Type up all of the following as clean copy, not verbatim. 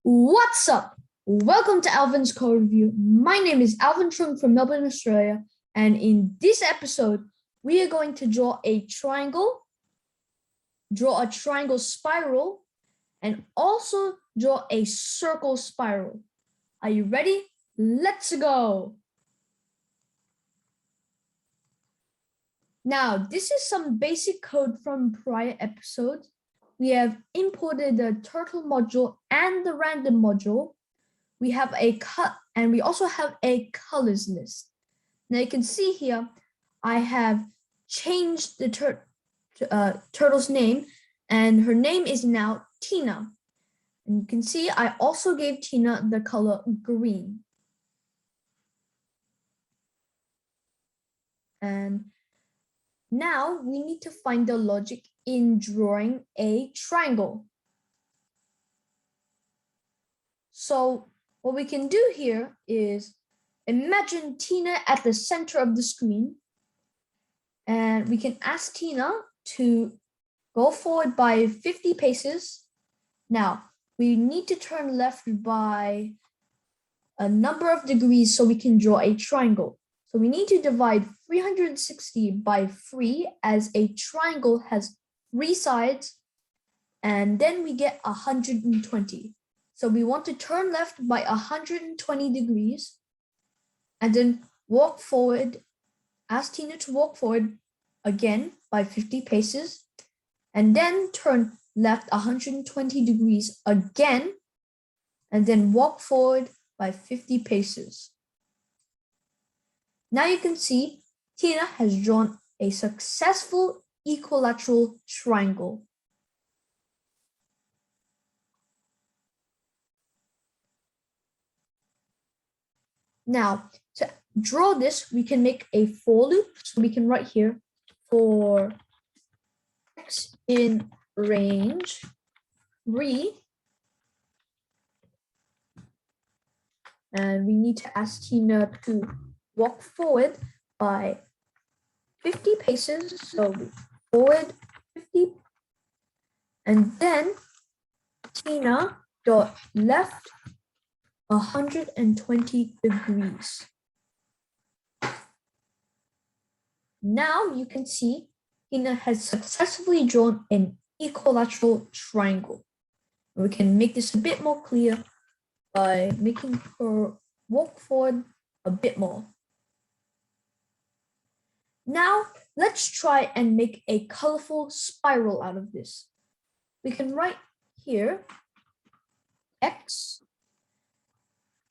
What's up? Welcome to Alvin's Code Review. My name is Alvin Trung from Melbourne, Australia, and in this episode, we are going to draw a triangle spiral, and also draw a circle spiral. Are you ready? Let's go! Now, this is some basic code from prior episodes. We have imported the turtle module and the random module. We have and we also have a colors list. Now you can see here, I have changed the turtle's name, and her name is now Tina. And you can see I also gave Tina the color green. And now we need to find the logic in drawing a triangle. So what we can do here is imagine Tina at the center of the screen, and we can ask Tina to go forward by 50 paces. Now, we need to turn left by a number of degrees so we can draw a triangle. So we need to divide 360 by 3, as a triangle has 3 sides, and then we get 120. So we want to turn left by 120 degrees and then walk forward, ask Tina to walk forward again by 50 paces, and then turn left 120 degrees again, and then walk forward by 50 paces. Now you can see Tina has drawn a successful equilateral triangle. Now, to draw this, we can make a for loop. So we can write here for x in range 3. And we need to ask Tina to walk forward by 50 paces. So forward 50. And then Tina dot left 120 degrees. Now you can see Tina has successfully drawn an equilateral triangle. We can make this a bit more clear by making her walk forward a bit more. Now let's try and make a colorful spiral out of this. We can write here x.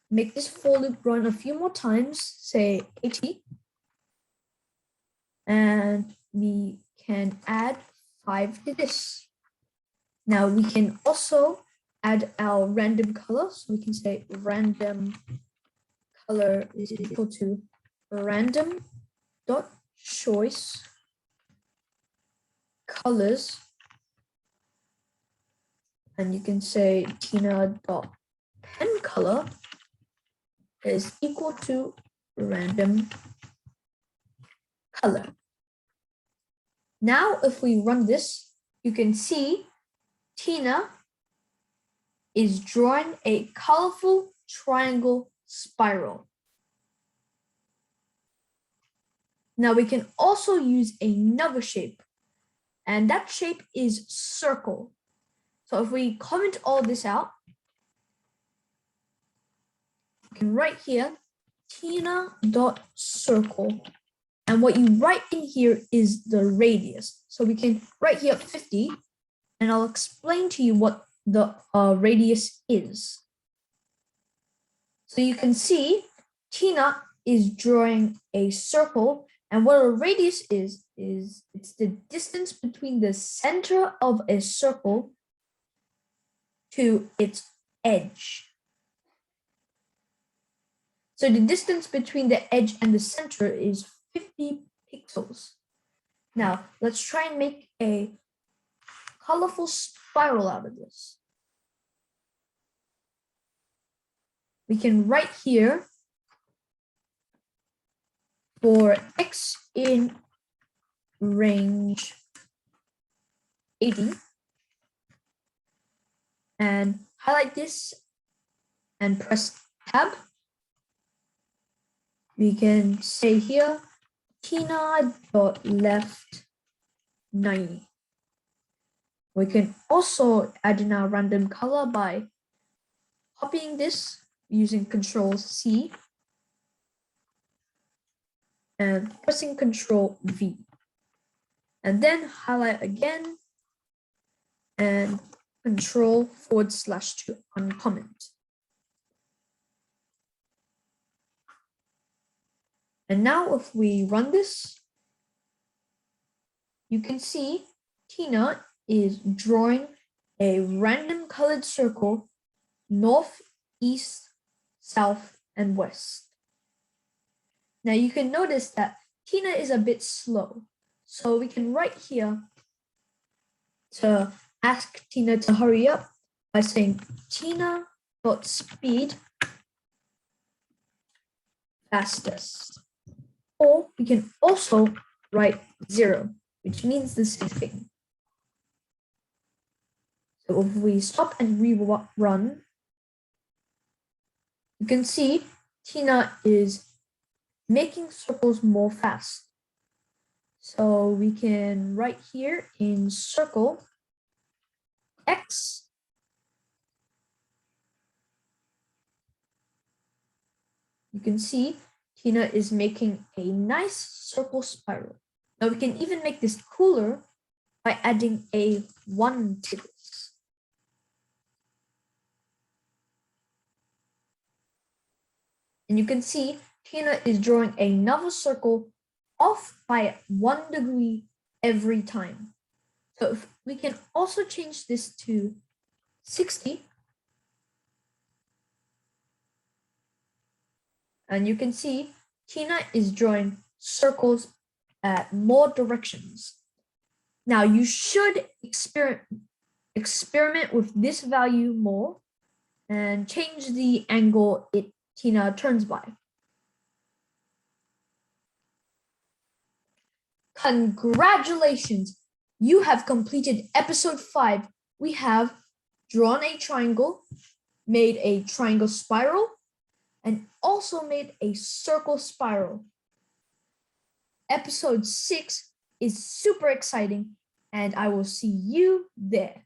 Make this for loop run a few more times, say 80. And we can add 5 to this. Now we can also add our random color. So we can say random color is equal to random dot choice colors. And you can say Tina dot pen color is equal to random color. Now, if we run this, you can see Tina is drawing a colorful triangle spiral. Now we can also use another shape, and that shape is circle. So if we comment all this out, you can write here Tina dot circle, and what you write in here is the radius. So we can write here 50, and I'll explain to you what the radius is. So you can see Tina is drawing a circle, and what a radius is it's the distance between the center of a circle to its edge. So the distance between the edge and the center is 50 pixels. Now let's try and make a colorful spiral out of this. We can write here for x in range 80 and highlight this and press tab, we can say here, Tina.left 90. We can also add in our random color by copying this using Control-C and pressing Control-V. And then highlight again and Control// to uncomment. And now if we run this, you can see Tina is drawing a random colored circle north, east, south, and west. Now you can notice that Tina is a bit slow. So we can write here to ask Tina to hurry up by saying Tina.speed fastest. Or we can also write 0, which means the same thing. So if we stop and rerun, you can see Tina is making circles more fast. So we can write here in circle X. You can see Tina is making a nice circle spiral. Now we can even make this cooler by adding a 1 to this. And you can see Tina is drawing another circle off by 1 degree every time. So if we can also change this to 60. And you can see Tina is drawing circles at more directions. Now you should experiment with this value more and change the angle Tina turns by. Congratulations! You have completed episode 5. We have drawn a triangle, made a triangle spiral, and also made a circle spiral. Episode 6 is super exciting, and I will see you there.